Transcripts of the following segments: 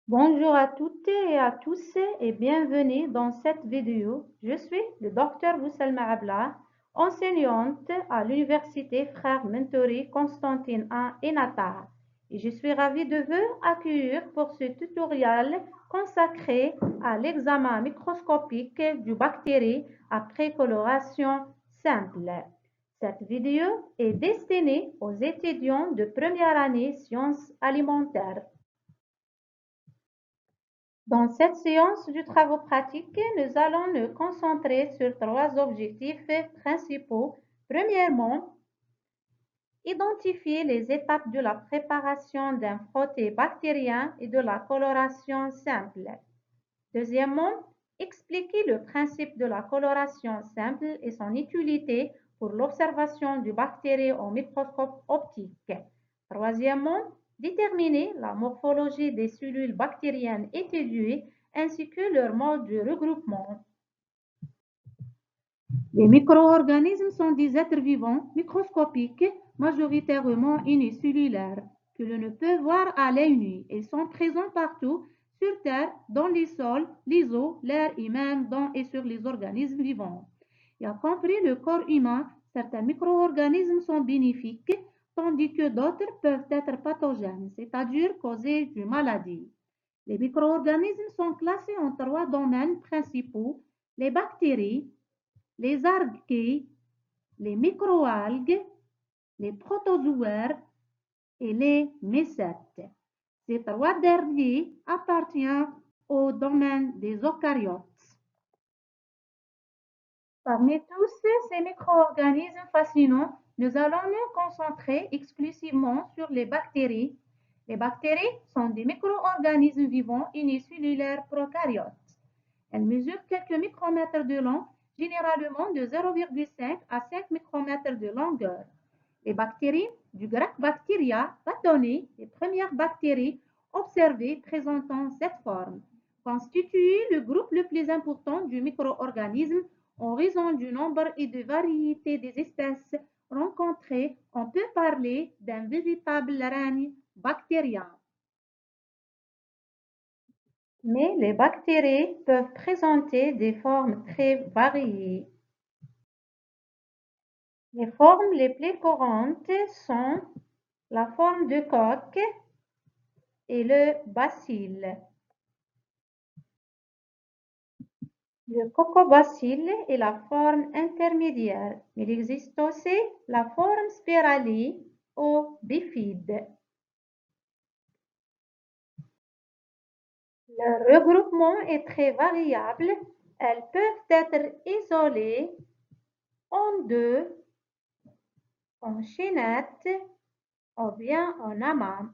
Bonjour à toutes et à tous et bienvenue dans cette vidéo. Je suis le docteur Bousselma Abla, enseignante à l'université Frères Mentori Constantine I et Natar. Et je suis ravie de vous accueillir pour ce tutoriel consacré à l'examen microscopique du bactérie après coloration simple. Cette vidéo est destinée aux étudiants de première année sciences alimentaires. Dans cette séance de travaux pratiques, nous allons nous concentrer sur trois objectifs principaux. Premièrement, identifier les étapes de la préparation d'un frotté bactérien et de la coloration simple. Deuxièmement, expliquer le principe de la coloration simple et son utilité pour l'observation du bactérie au microscope optique. Troisièmement, déterminer la morphologie des cellules bactériennes étudiées ainsi que leur mode de regroupement. Les micro-organismes sont des êtres vivants microscopiques, majoritairement unicellulaires, que l'on ne peut voir à l'œil nu. Ils sont présents partout sur Terre, dans les sols, les eaux, l'air et même dans et sur les organismes vivants. Y compris le corps humain, certains micro-organismes sont bénéfiques, tandis que d'autres peuvent être pathogènes, c'est-à-dire causer une maladie. Les micro-organismes sont classés en trois domaines principaux: les bactéries, les archées, les microalgues, les protozoaires et les mycètes. Ces trois derniers appartiennent au domaine des eucaryotes. Parmi tous ces micro-organismes fascinants, nous allons nous concentrer exclusivement sur les bactéries. Les bactéries sont des micro-organismes vivants unicellulaires prokaryotes. Elles mesurent quelques micromètres de long, généralement de 0,5 à 5 micromètres de longueur. Les bactéries, du grec bacteria, va donner les premières bactéries observées présentant cette forme, constituent le groupe le plus important du micro-organisme en raison du nombre et de variété des espèces rencontrées. On peut parler d'un véritable règne bactérien. Mais les bactéries peuvent présenter des formes très variées. Les formes les plus courantes sont la forme de coque et le bacille. Le cocobacille est la forme intermédiaire. Il existe aussi la forme spirale ou bifide. Leur regroupement est très variable. Elles peuvent être isolées en deux, en chaînette ou bien en amas.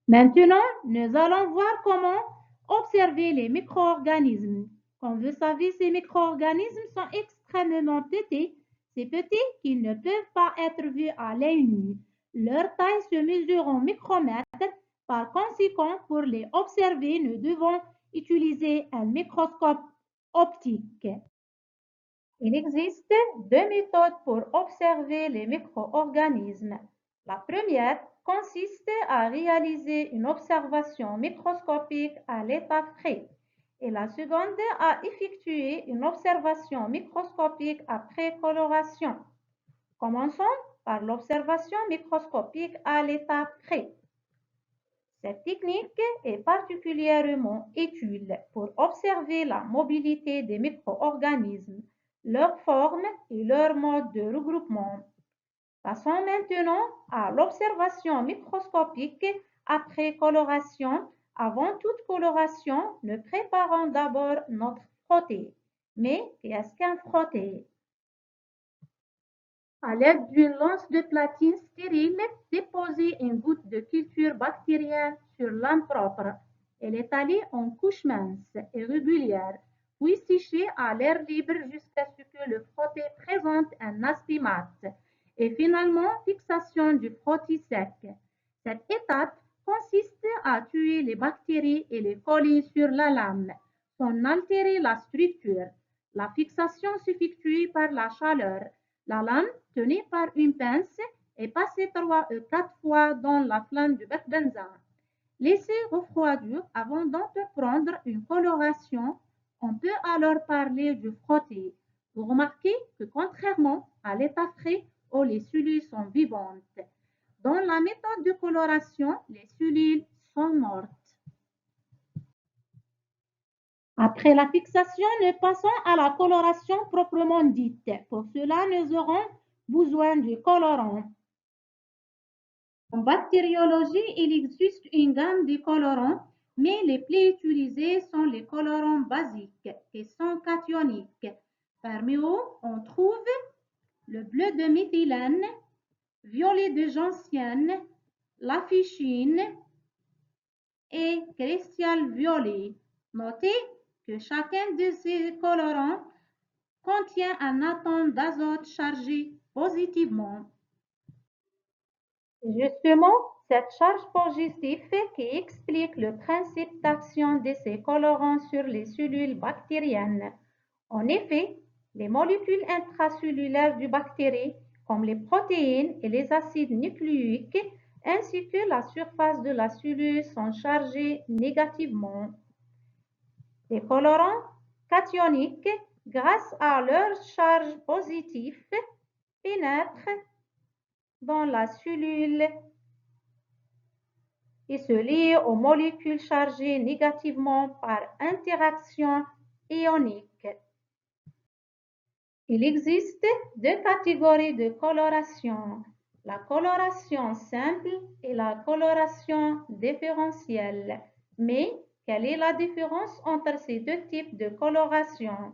Maintenant, nous allons voir comment observer les micro-organismes. Comme vous savez, ces micro-organismes sont extrêmement petits, si petits qu'ils ne peuvent pas être vus à l'œil nu. Leur taille se mesure en micromètres. Par conséquent, pour les observer, nous devons utiliser un microscope optique. Il existe deux méthodes pour observer les micro-organismes. La première consiste à réaliser une observation microscopique à l'état frais et la seconde à effectuer une observation microscopique après coloration. Commençons par l'observation microscopique à l'état frais. Cette technique est particulièrement utile pour observer la mobilité des micro-organismes, leur forme et leur mode de regroupement. Passons maintenant à l'observation microscopique après coloration. Avant toute coloration, nous préparons d'abord notre frotté. Mais qu'est-ce qu'un frotté? À l'aide d'une lance de platine stérile, déposez une goutte de culture bactérienne sur lame propre. Elle est étalée en couches minces et régulières, puis séchée à l'air libre jusqu'à ce que le frotté présente un aspect mat. Et finalement, fixation du frotté sec. Cette étape consiste à tuer les bactéries et les coller sur la lame, sans altérer la structure. La fixation s'effectue par la chaleur. La lame, tenue par une pince, et passer 4 fois dans la flamme du benzène. Laissez refroidir avant d'entreprendre une coloration. On peut alors parler du frotté. Vous remarquez que contrairement à l'état frais où les cellules sont vivantes, dans la méthode de coloration, les cellules sont mortes. Après la fixation, nous passons à la coloration proprement dite. Pour cela, nous aurons besoin du colorant. En bactériologie, il existe une gamme de colorants, mais les plus utilisés sont les colorants basiques qui sont cationiques. Parmi eux, on trouve le bleu de méthylène, violet de gentiane, la fichine et cristal violet. Notez que chacun de ces colorants contient un atome d'azote chargé positivement. Justement, cette charge positive qui explique le principe d'action de ces colorants sur les cellules bactériennes. En effet, les molécules intracellulaires du bactérie, comme les protéines et les acides nucléiques, ainsi que la surface de la cellule sont chargées négativement. Les colorants cationiques, grâce à leur charge positive, pénètrent dans la cellule et se lient aux molécules chargées négativement par interaction ionique. Il existe deux catégories de coloration, la coloration simple et la coloration différentielle. Mais quelle est la différence entre ces deux types de coloration?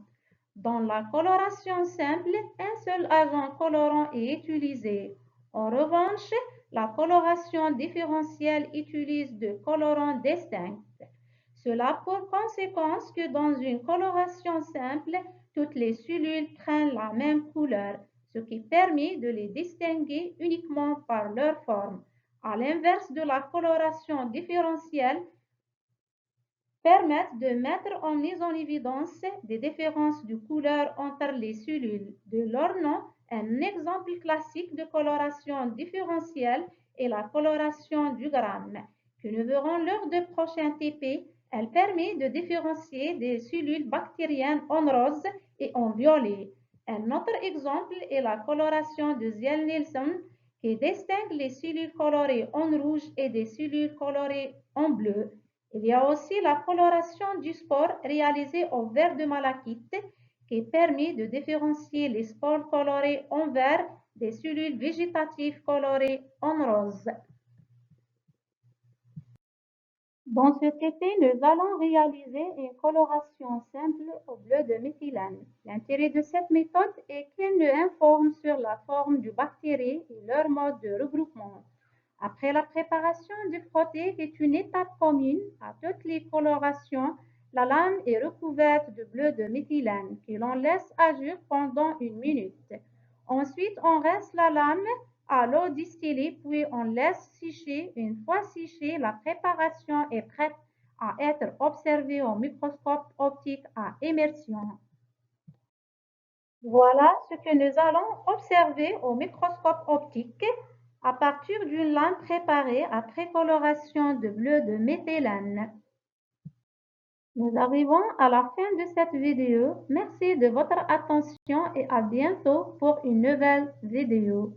Dans la coloration simple, un seul agent colorant est utilisé. En revanche, la coloration différentielle utilise deux colorants distincts. Cela a pour conséquence que dans une coloration simple, toutes les cellules prennent la même couleur, ce qui permet de les distinguer uniquement par leur forme. À l'inverse de la coloration différentielle, permettent de mettre en mise en évidence des différences de couleur entre les cellules. De leur nom, un exemple classique de coloration différentielle est la coloration du gramme, que nous verrons lors du prochain TP. Elle permet de différencier des cellules bactériennes en rose et en violet. Un autre exemple est la coloration de Zell-Nielsen, qui distingue les cellules colorées en rouge et des cellules colorées en bleu. Il y a aussi la coloration du spore réalisée au verre de malachite qui permet de différencier les spores colorés en vert des cellules végétatives colorées en rose. Dans ce TP, nous allons réaliser une coloration simple au bleu de méthylène. L'intérêt de cette méthode est qu'elle nous informe sur la forme du bactérie et leur mode de regroupement. Après la préparation du frotté, qui est une étape commune à toutes les colorations, la lame est recouverte de bleu de méthylène que l'on laisse agir pendant 1 minute. Ensuite, on reste la lame à l'eau distillée, puis on laisse sécher. Une fois séchée, la préparation est prête à être observée au microscope optique à immersion. Voilà ce que nous allons observer au microscope optique à partir d'une lame préparée après coloration de bleu de méthylène. Nous arrivons à la fin de cette vidéo. Merci de votre attention et à bientôt pour une nouvelle vidéo.